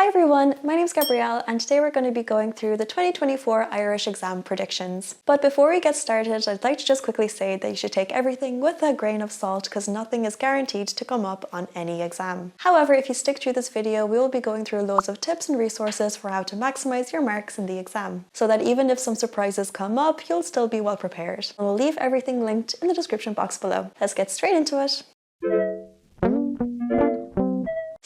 Hi everyone, my name is Gabrielle and today we're going to be going through the 2024 Irish exam predictions. But before we get started, I'd like to just quickly say that you should take everything with a grain of salt because nothing is guaranteed to come up on any exam. However, if you stick through this video, we will be going through loads of tips and resources for how to maximize your marks in the exam, so that even if some surprises come up, you'll still be well prepared. And we'll leave everything linked in the description box below. Let's get straight into it.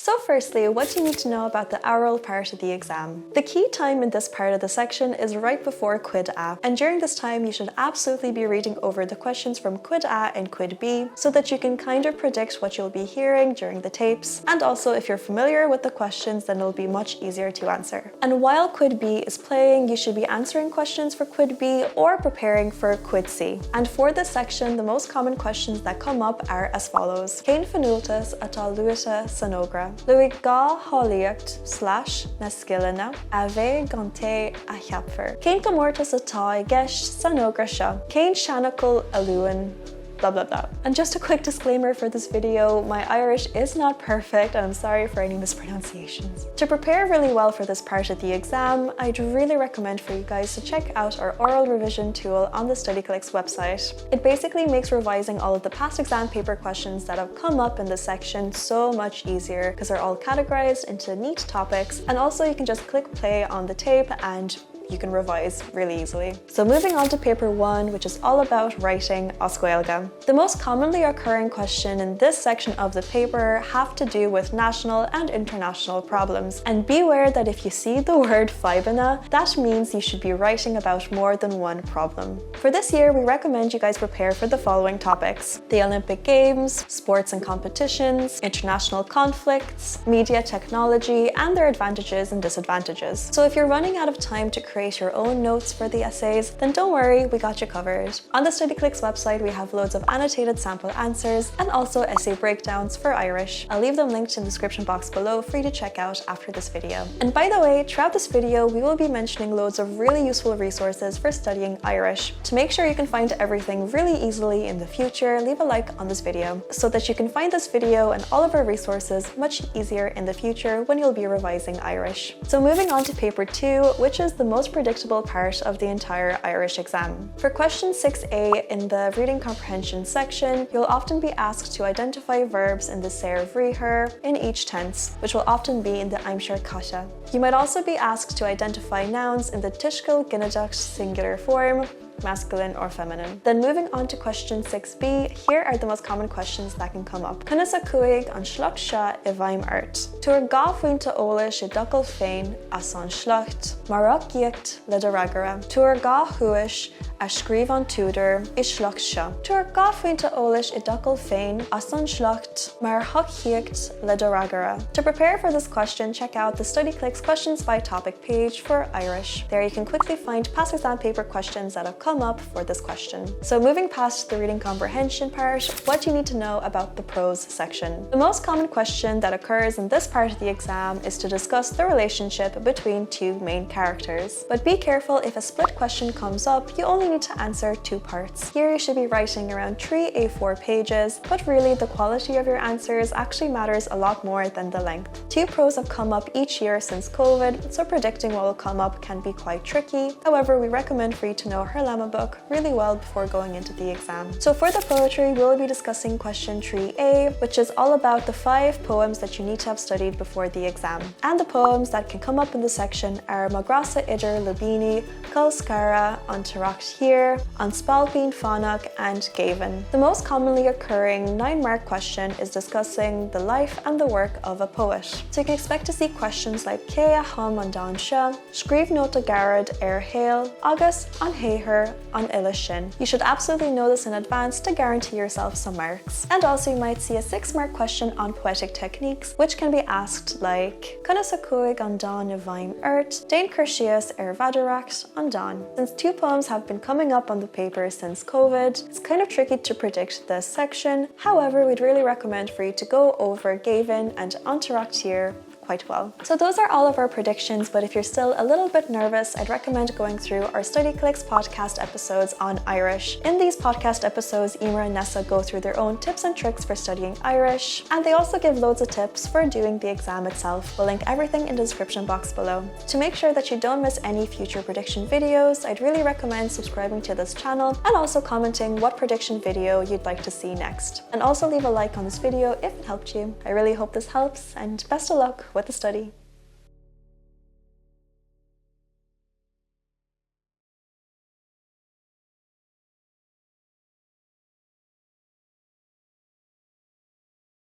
So firstly, what do you need to know about the Aural part of the exam? The key time in this part of the section is right before Quid A, and during this time you should absolutely be reading over the questions from Quid A and Quid B so that you can kind of predict what you'll be hearing during the tapes, and also if you're familiar with the questions then it'll be much easier to answer. And while Quid B is playing, you should be answering questions for Quid B or preparing for Quid C. And for this section, the most common questions that come up are as follows. Cén fanúltas atá luata sanogra. Luig gá hálaíocht / na scileanna a bheith gan té a cheapfar. Cén go mórtas atá I gceist san ógra seo. Cén seanachal a luan. Blah blah blah. And just a quick disclaimer for this video, my Irish is not perfect and I'm sorry for any mispronunciations. To prepare really well for this part of the exam, I'd really recommend for you guys to check out our oral revision tool on the Studyclix website. It basically makes revising all of the past exam paper questions that have come up in this section so much easier because they're all categorized into neat topics, and also you can just click play on the tape and you can revise really easily. So moving on to paper 1, which is all about writing as Gaeilge. The most commonly occurring question in this section of the paper have to do with national and international problems. And beware that if you see the word fáibeanna, that means you should be writing about more than one problem. For this year, we recommend you guys prepare for the following topics: the Olympic Games, sports and competitions, international conflicts, media technology, and their advantages and disadvantages. So if you're running out of time to create your own notes for the essays, then don't worry, we got you covered. On the Studyclix website, we have loads of annotated sample answers and also essay breakdowns for Irish. I'll leave them linked in the description box below for you to check out after this video. And by the way, throughout this video, we will be mentioning loads of really useful resources for studying Irish. To make sure you can find everything really easily in the future, leave a like on this video so that you can find this video and all of our resources much easier in the future when you'll be revising Irish. So moving on to paper 2, which is the most predictable part of the entire Irish exam. For question 6a in the reading comprehension section, you'll often be asked to identify verbs in the ser bhríthar in each tense, which will often be in the aimsir caite. You might also be asked to identify nouns in the tuiscil ginideach singular form, masculine or feminine. Then moving on to question 6b, here are the most common questions that can come up. Conas a cuaig an shlucht seo I bhaim ort. Tuair gá faointe eolais I dtucail féin as an shlucht, marach íocht le do ragara. Tuair gá thuais a scríb an túdar I shlucht seo. Tuair gá faointe eolais I dtucail féin as an shlucht, mar hochíocht le do ragara. To prepare for this question, check out the Studyclix questions by topic page for Irish. There you can quickly find past exam paper questions that have come up for this question. So moving past the reading comprehension part, what do you need to know about the prose section? The most common question that occurs in this part of the exam is to discuss the relationship between two main characters. But be careful, if a split question comes up, you only need to answer 2 parts. Here you should be writing around 3 A4 pages, but really the quality of your answers actually matters a lot more than the length. 2 prose have come up each year since COVID, so predicting what will come up can be quite tricky. However, we recommend for you to know her book really well before going into the exam. So for the poetry, we'll be discussing question 3a, which is all about the 5 poems that you need to have studied before the exam. And the poems that can come up in the section are Magrasa Idir Labini, Kulskara, An Taracht Here, An Spalpin Fanach, and Gavin. The most commonly occurring 9-mark question is discussing the life and the work of a poet. So you can expect to see questions like Cé a thom an dan seo, Scríb nota garad Hail, Agus an Héhir on Ilishin. You should absolutely know this in advance to guarantee yourself some marks. And also you might see a 6-mark question on poetic techniques, which can be asked like Conas a cuaig an dan I bhaim ort, Dain Cursius Vadaracht an dan. Since 2 poems have been coming up on the paper since COVID, it's kind of tricky to predict this section. However, we'd really recommend for you to go over Gavin and An Taracht Here quite well. So those are all of our predictions, but if you're still a little bit nervous, I'd recommend going through our Studyclix podcast episodes on Irish. In these podcast episodes, Emer and Nessa go through their own tips and tricks for studying Irish, and they also give loads of tips for doing the exam itself. We'll link everything in the description box below. To make sure that you don't miss any future prediction videos, I'd really recommend subscribing to this channel and also commenting what prediction video you'd like to see next. And also leave a like on this video if it helped you. I really hope this helps, and best of luck with the study.